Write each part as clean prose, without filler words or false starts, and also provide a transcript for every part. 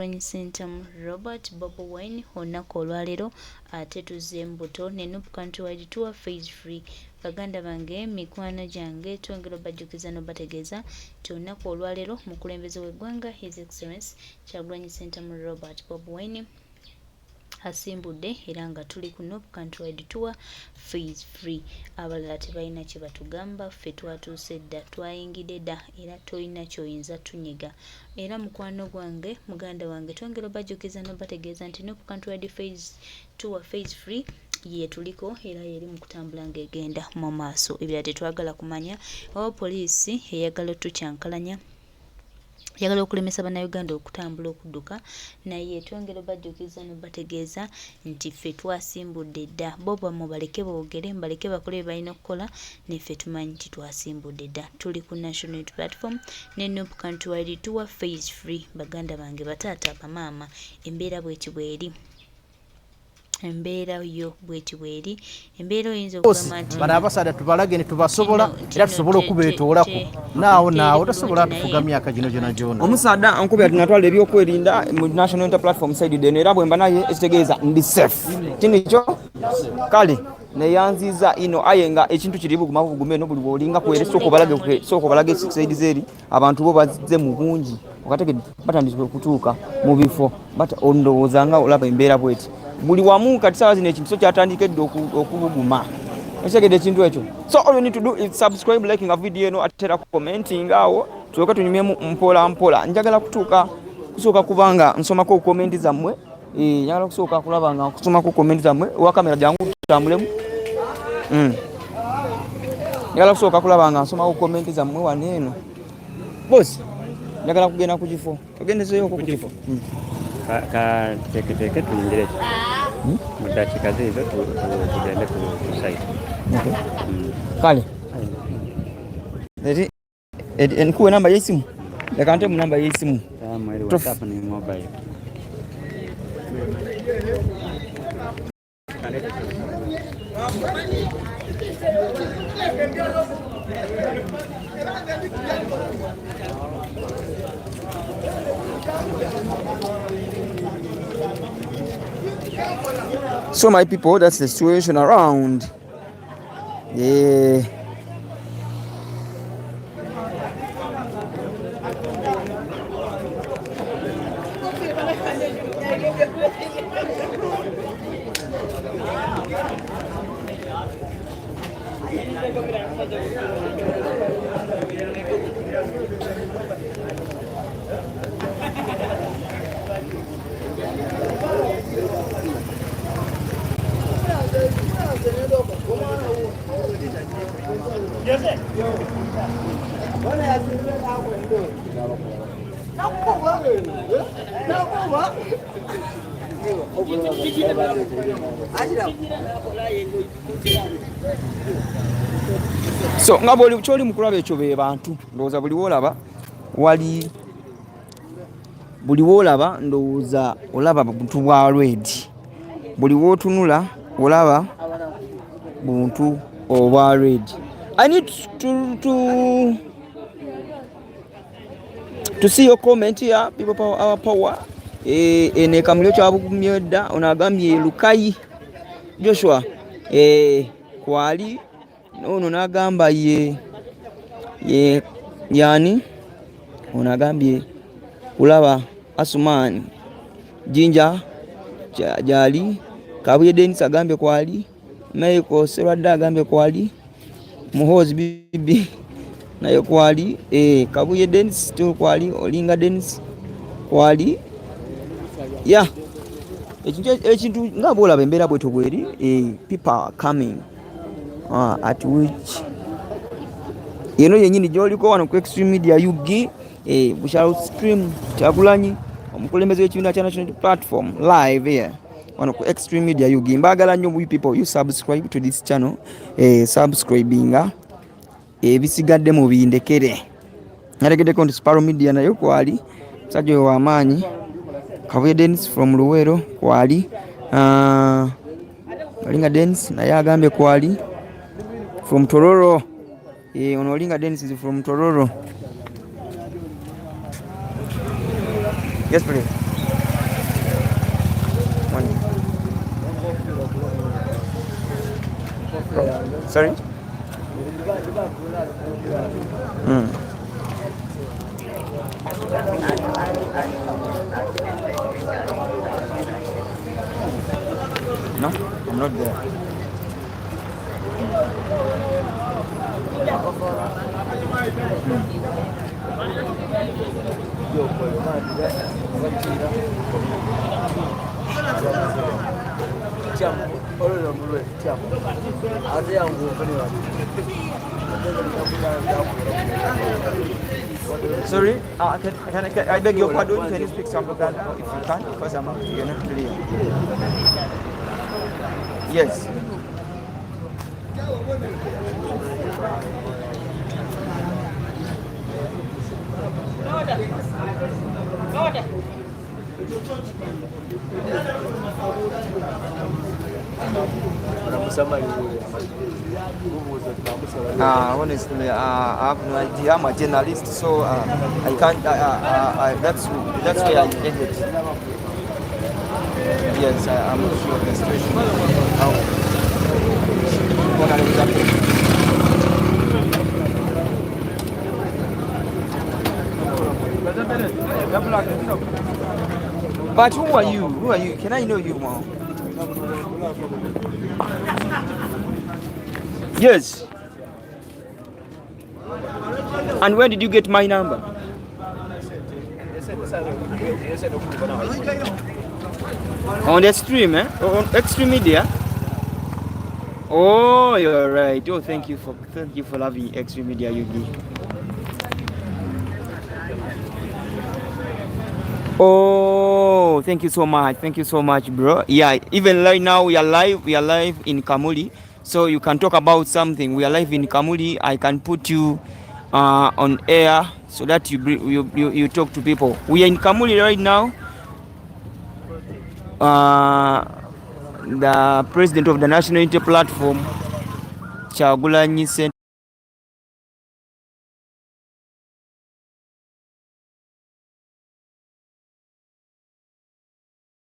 Sentamu Robert Bobi Wine olunaku olwaleero ate tuzze mbuto ne Nuupu Countrywide Tour Phase 3. Baganda bange mikwano gyange twongera obajjukiza n'obategeeza nti olunaku olwaleero mukulembeze w'eggwanga His Excellency Kyagulanyi Sentamu Robert Bobi Wine asimbudde era nga tuli ku Nuupu Countrywide Tour Phase 3. Abalala tebalina kye batugamba, ffe twatuuse dda, twayingidde dda era tolina ky'oyinza tunyiga. Era mukwano gwange muganda wange twongera obajjukiza n'obategeeza nti Nuupu Countrywide Tour Phase 3 ye tuliko era yeri mu kutambula ng'egenda mu maaso. Ebirala tetwagala kumanya oba poliisi eyagala otukyankalanya yagala okulemesa bannayuganda okutambula okudduka, naye twongera obajjukiza n'obategeeza nti ffe twasimbudde dda. Bo bamwe baleke boogere, baleke bakole bye balina okukola, neffe tumanyi nti twasimbudde dda. Tuli ku National Platform ne Nuupu Countrywide Tour Phase 3. Baganda bange, bataata, bamaama, embeera bw'eti bw'eri. Embeera yo bw'eti bw'eri. Embeera oyinza okugamba nti bano abasaadha tubalage ne tubasobola era tusobola okubeetoolako naawo tasobola kufuga myaka gino gyona. Omusaadha ankubira ati natwala ebyokwerinda mu National Platform side deno era bwe mba naye ekitegeeza ndi safe. Kino kyo kale neyanziza ino aye nga ekintu kiri buguma eno buli bwolinga kwere soko balage side zeri abantu bo bazze mu bungi okatege batandise okutuuka mu bifo bata ondowooza nga olaba embeera bweti buli wamu kati sawa zino ekintu so kyatandikedde okubuguma ekigede ekintu ekyo. So all you need to do is subscribe, liking a video eno atera commenting awo tuloka tunyumyemu mpola njagala kusooka kubanga nsomako comment zammwe njagala kusooka kulaba nga kusomako comment zammwe wa kamera jangu tutambulemu njagala kusooka kulaba nga nsomako comment zammwe waneeno boss njagala kugenda ku kifo ogendezeyo ku kifo ka teke tuingire mu dakika zizo tugende ku site. Kale nkuwe namba y'essimu leka nte mu namba y'essimu mweri WhatsApp ni mobile. So my people, that's the situation around. Yeah. So nga boli kyoli mukulaba ekyo be bantu ndowooza buli woolaba ndowooza olaba buntu bwa red, buli wootunula olaba buntu obwa red. I need to see your comment here, people power our power. Ne Kamuli kyabugumye dda onagambye Lukayi Joshua kwali nono nagamba ye yani onagambye kulaba Asumani Jinja jali Kabuye Dennis agambye kwali Michael Serwadda agambye kwali Muhozi Bibi nayo kwali Kabuye Dennis tu kwali Olinga Dennis kwali yeah ekintu nga bolaba embeera bweto bweri people are coming at which yenyini gyoliko wano ku Extreme Media UG we shall stream Kyagulanyi omukulembeze w'ekibiina kya National Platform live here wano ku Extreme Media UG. Mbagala nnyo we people you subscribe to this channel subscribinga ebisigadde mu bindekere nategeddeko nti Sparrow Media nayo kwali musajja w'amaanyi Kabuye Dennis from Luwero kwali Olinga Dennis naye agambye kwali from Tororo ono Olinga Dennis is from Tororo. Yes please. Sorry? No, I'm not there. Sorry, can I beg your pardon? Can you speak some Uganda if you can? Because you're not clear. Yes. Honestly, I have no idea. I'm a journalist, so I can't. That's why I ended. Yes, I'm not sure of the situation. But who are you? Who are you? Can I know you more? Yes. And where did you get my number? On the stream, eh? On Extreme Media. Oh, you're right. Oh, thank you for loving Extreme Media, Yugi. Oh, thank you so much. Thank you so much, bro. Yeah, even right now we are live in Kamuli. So you can talk about something. We are live in Kamuli. I can put you on air so that you talk to people. We are in Kamuli right now. The president of the National Unity Platform, Kyagulanyi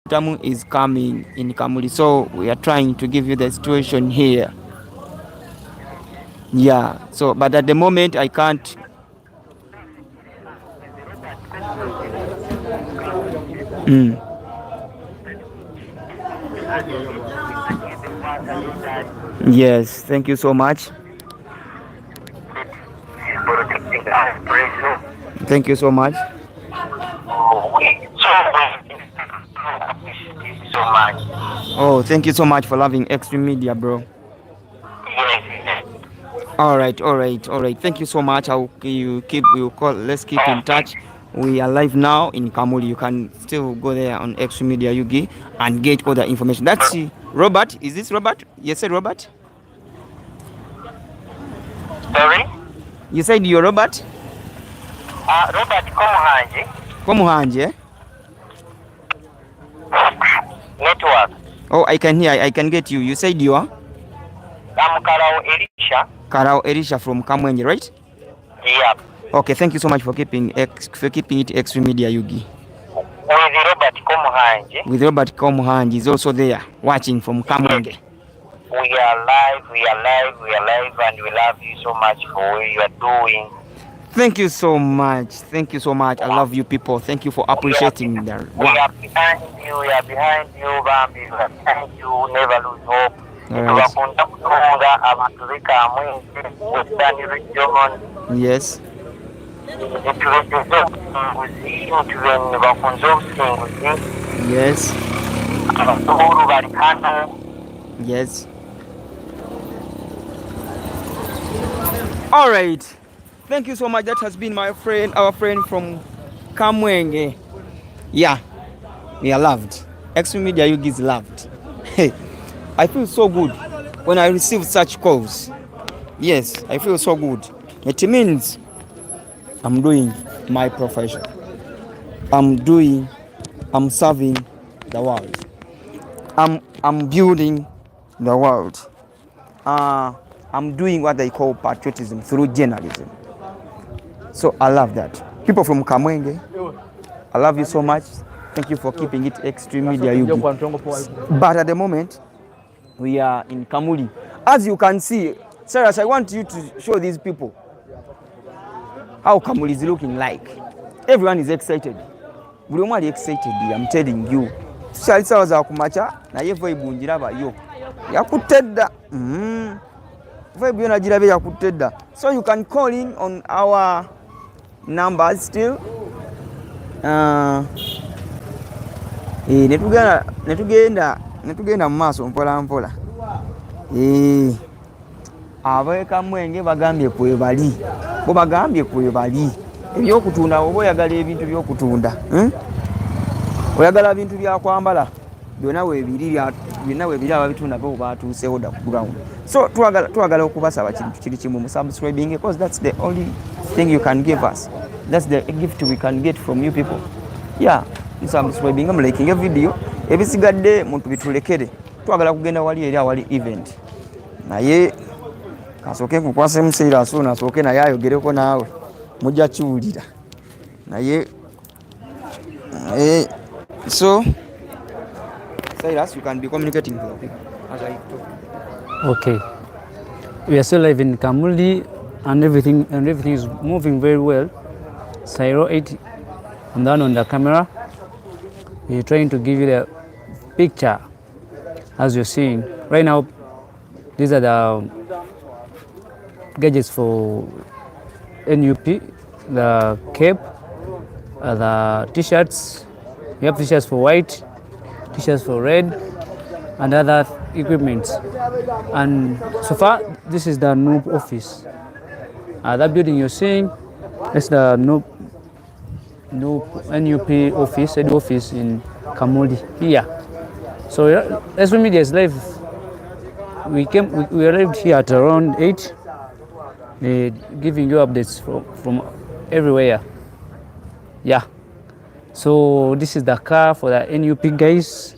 Ssentamu, is coming in Kamuli. So we are trying to give you the situation here. Yeah, so but at the moment I can't. Yes, thank you so much. Thank you so much. Oh, thank you so much for loving Extreme Media, bro. All right. Thank you so much. Let's keep in touch. We are live now in Kamuli. You can still go there on Extreme Media Yugi and get all the information. That's Robert. Is this Robert? You said Robert? Sorry? You said you're Robert? Robert Komuhanje. Komuhanje? Network. Oh, I can hear. I can get you. You said you are? I'm Karao Elisha. Karao Elisha from Kamwenje, right? Yeah. Okay, thank you so much for keeping it Extreme Media Yugi. With Robert Komuhanje. With Robert Komuhanje is also there watching from Kamwenje. We are live, and we love you so much for what you are doing. Thank you so much. I love you people. Thank you for appreciating the work. We are behind you, Bambi. We are behind you, never lose hope. Right. Yes. Yes. Yes. All right. Thank you so much. That has been our friend from Kamwenje. Yeah. We are loved. Extreme Media Yugi is loved. Hey, I feel so good when I receive such calls. Yes, I feel so good. It means I'm doing my profession. I'm serving the world. I'm building the world. I'm doing what they call patriotism through journalism. So I love that. People from Kamwenje, I love you so much. Thank you for keeping it Extreme Media Yugi. But at the moment, we are in Kamuli. As you can see, Cyrus, I want you to show these people how Kamuli is looking like. Everyone is excited. Buli omu ali excited, I'm telling you. Tukyali ssaawa za kumakya naye vibe ngiraba yo. Yakutte dda. Vibe yo nagirabe yakutte dda. So you can call in on our numbers still. Netugenda mu maaso mpola mpola. Abeekamwenge bagambye kwe bali. Bo bagambye kwe bali. Ebyokutunda oba oyagala ebintu byokutunda. Oyagala bintu bya kwambala. Byonna weebiri ababitunda bo baatuusewo dda ku ground. So twagala okubasaba kintu kiri kimu mu subscribing, because that's the only thing you can give us. That's the gift we can get from you people. Yeah, subscribing, liking a video. Ebisigadde muntu bitulekere. Twagala kugenda wali eri awali event. Naye kasooke nkukwase museera asuna asooke naye ayogereko naawe. Mujja kiwulira. Naye so Cyrus, you can be communicating with people as I talk. Okay. We are still live in Kamuli and everything is moving very well. Cyro 8, I'm down on the camera. We're trying to give you the picture as you're seeing. Right now, these are the gadgets for NUP, the cape, the t-shirts. We have t-shirts for white, t-shirts for red, and other equipment. And so far, this is the NUP office. That building you're seeing, that's the NUP office, head office in Kamuli here. So SB Media is live. We arrived here at around 8, giving you updates from everywhere. Yeah. So this is the car for the NUP guys.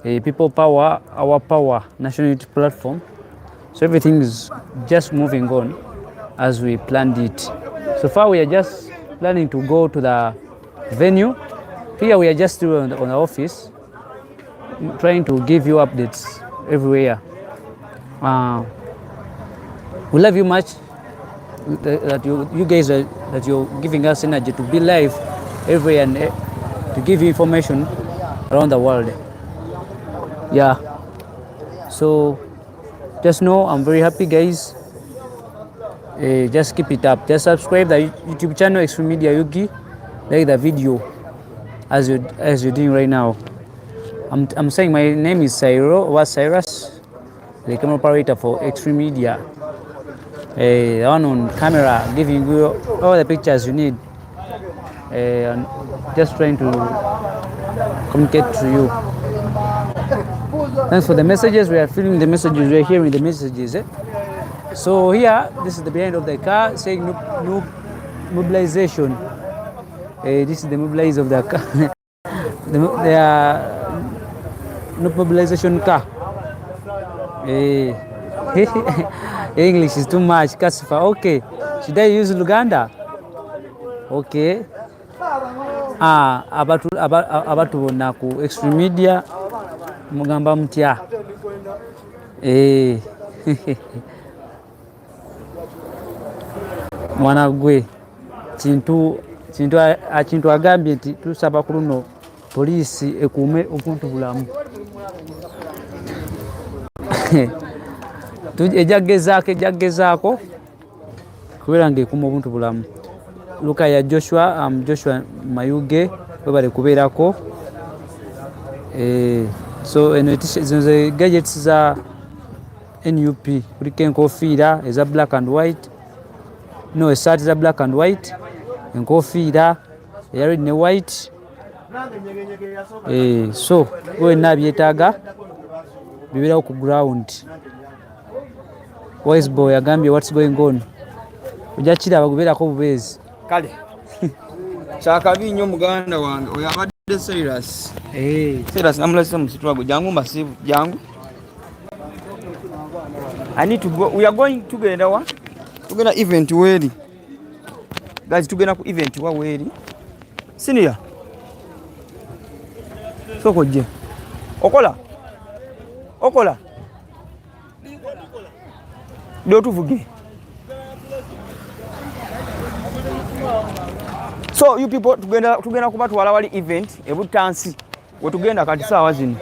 People Power, Our Power, National Unity Platform. So everything is just moving on as we planned it. So far we are just planning to go to the venue. Here we are just still on the office, trying to give you updates everywhere. We love you much that you guys that you're giving us energy to be live everywhere and to give you information around the world. Yeah. So just know I'm very happy, guys. Just keep it up. Just subscribe the YouTube channel Extreme Media Yugi. Like the video as you're doing right now. I'm saying my name is Cyrus, the camera operator for Extreme Media. The one on camera, giving you all the pictures you need. And just trying to communicate to you. Thanks for the messages. We are feeling the messages. We are hearing the messages. So here, this is the behind of the car saying no mobilization. This is the mobilize of the car. the no mobilization car. English is too much. Kasifa. Okay. Should I use Luganda? Okay. Abatu naku Extreme Media mugamba mutya. Mwana gwe kintu agambye nti tusaba ku luno poliisi ekuume obuntu bulamu. Ejaggezaako kubeera ng'ekuuma obuntu bulamu. Luka ya Joshua, Joshua Mayuge webale kubeerako. So zino ze gadgets za NUP, kuliko enkofiira eza black and white, no esaati za black and white, enkofiira eya red ne white. So wenna byetaaga bibeerawo ku ground. Wise boy agambye what's going on. Ojja kiraba gubeerako bubeezi. Kale kyakabi nnyo muganda wange oyo abadde Cyrus. Cyrus namulese mu kitwago jangu mbasibu jangu. I need to go. We are going tugenda wa? Tugenda event weri. Guys, tugenda ku event wa weri. Senior. Soko je. Okola. do tuvuge. So you people tugenda kubatwala wali event ebutansi we tugenda kati sawa zino.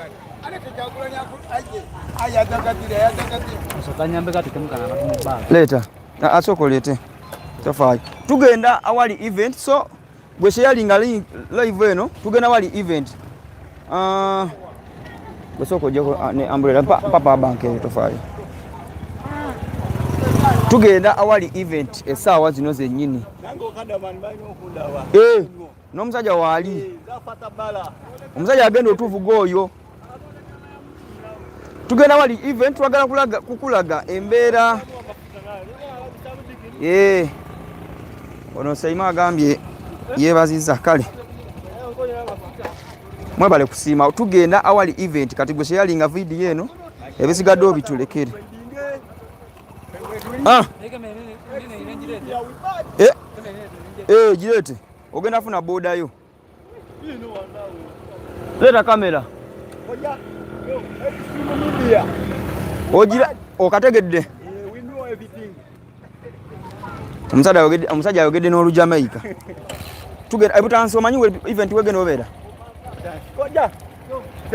Later. Asokolete. Tofai. Tugenda awali event so gwe sharing live eno tugenda wali event. Gosoko joko ne umbrella papa bank tofai. Tugenda awali event esawa zino zennyini. N'omusajja wali. Omusajja agenda otuvuga oyo. Tugenda wali event twagala kukulaga embeera. Ono Saima agambye yeebazizza kale. Mwebale kusiima tugenda awali event kati gwe sharinga video eno ebisigadde obitulekere. Jirete ogenda funa boda yo. Leta kamera. Ojira okategedde. Omusajja ayogedde n'olu Jamaica. Tugenda ebutansi omanyi event wegenda obeera.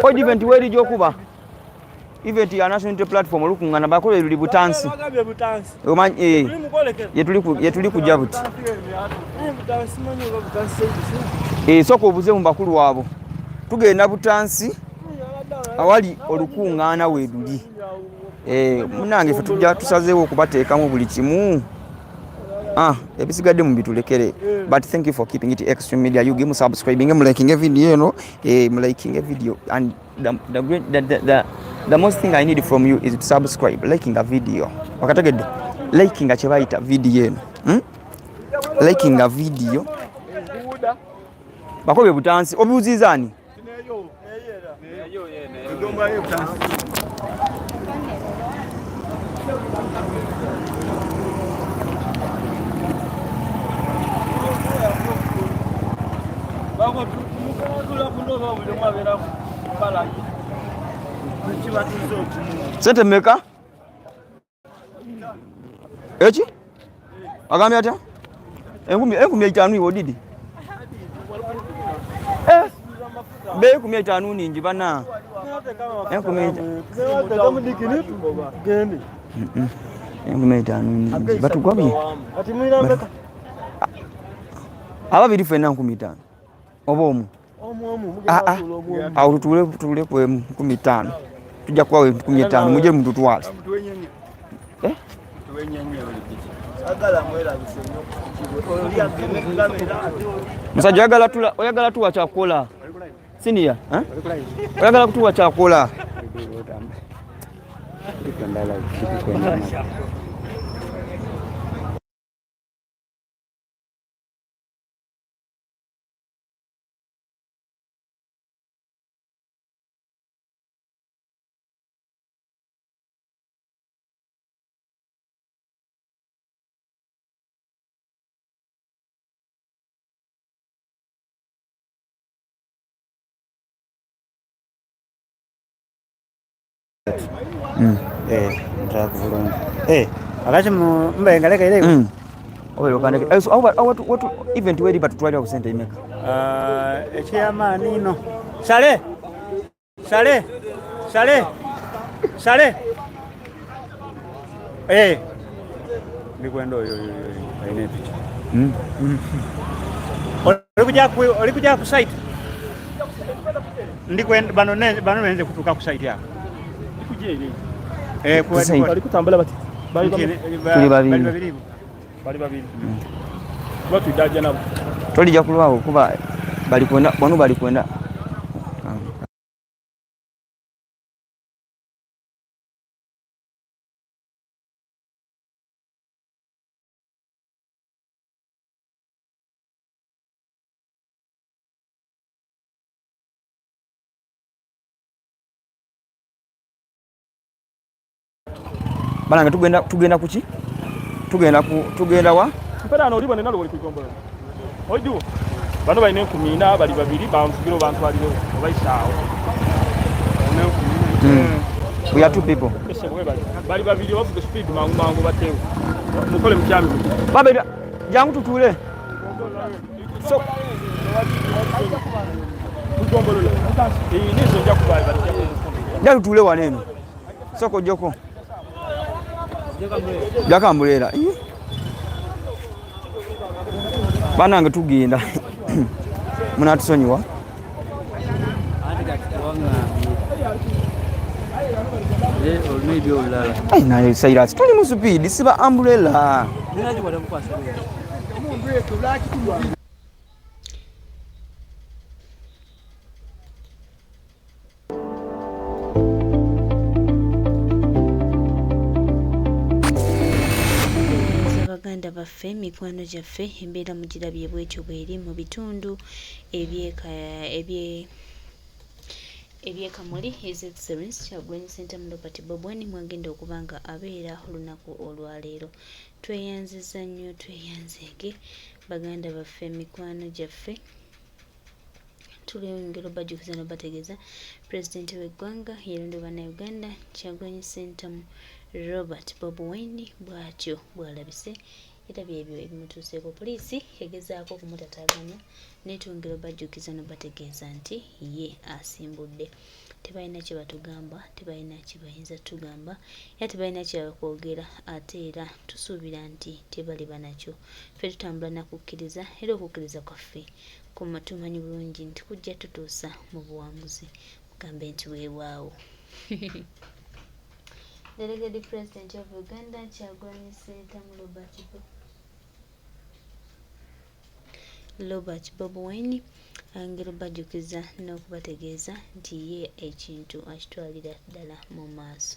Oji event weri gyokuba. Event ya national platform olukungana bakole luli butansi. Omanyi yetuli kujja buti. Soko obuze mu bakulu wabo. Tugenda butansi awali olukungana weduli. Munange fe tujja tusazeewo okubateekamu buli kimu. Ebisigadde mu bitulekere. But thank you for keeping it Extreme Media. You give me subscribing and liking a video, liking a video. And the most thing I need from you is to subscribe, liking a video. Wakatagede, liking a chevaita video. Liking a video. Bakobe butansi obuzizani. Sente meka? Echi? Agambye atya? Enkumi 5 iwo didi. Be 15 ningi bana. Enkumi 5 ningi. Batugwabye. Ati mwina meka? Ababiri fena 15. Obomu. Awo tule kwe 15. Tujja kwawe 15 muje muntu twala. Musajja oyagala tuwa kyakola. Senior, oyagala kutuwa kyakola. Akachi mbengaleka ile. Oyo kaneke. So what event where but twali ku center imeka. Chairman ino. Sale. Nikwenda oyo aine picha. Olikuja ku site. Ndikwenda bano nze kutuka ku site yako. Ikuje ile. Kwa Kutambula bati. Bali babiri. Watu daja nabo. Tolija kulwawo kuba bali kwenda. Balanga tugenda kuki? Tugenda wa? Mpera no libone nalo bali kuikombola. Oju. Bano baine 10 bali babiri bamfugiro bantu aliyo obaishawo. We are 2 people. Bali babiri bavuga speed mangu batewe. Mukole mukyami. Babe jangu tutule. So tugombolola. Nizo nja kubali bali. Nja tutule waneno. Soko joko. Jakamulera. Banange tugenda. Munatusonyiwa. Ai naye Cyrus tuli mu speed siba umbrella. Baganda baffe mikwano gyaffe embeera mugirabye bwetyo bweri mu bitundu ebye Kamuli. His Excellency Kyagulanyi Ssentamu Robert Bobi mwagenda okuba nga abeera olunaku olwaleero. Tweyanziza nnyo tweyanzeege baganda baffe mikwano gyaffe. Tulengera bajjukiza n'obategeeza Pulezidenti w'eggwanga yalondebwa Uganda Kyagulanyi Ssentamu Robert Bobi bw'atyo bw'alabise era byebyo ebimutuuseeko. Poliisi egezaako okumutataaganya n'etwongera bajjukiza n'obategeeza nti ye asimbudde. Tebalina kye batugamba, tebalina kye bayinza tugamba, era tebalina kye bakwogera, ate era tusuubira nti tebali banakyo. Ffe tutambula na kukkiriza era okukkiriza kwaffe tumanyi bulungi nti kujja tutuusa mu buwanguzi. Mugambe nti weewaawo. Delegate President of Uganda Kyagulanyi Ssentamu Robert Bobi angero bajjukiza n'okubategeeza nti ye ekintu akitwalira ddala mu maaso.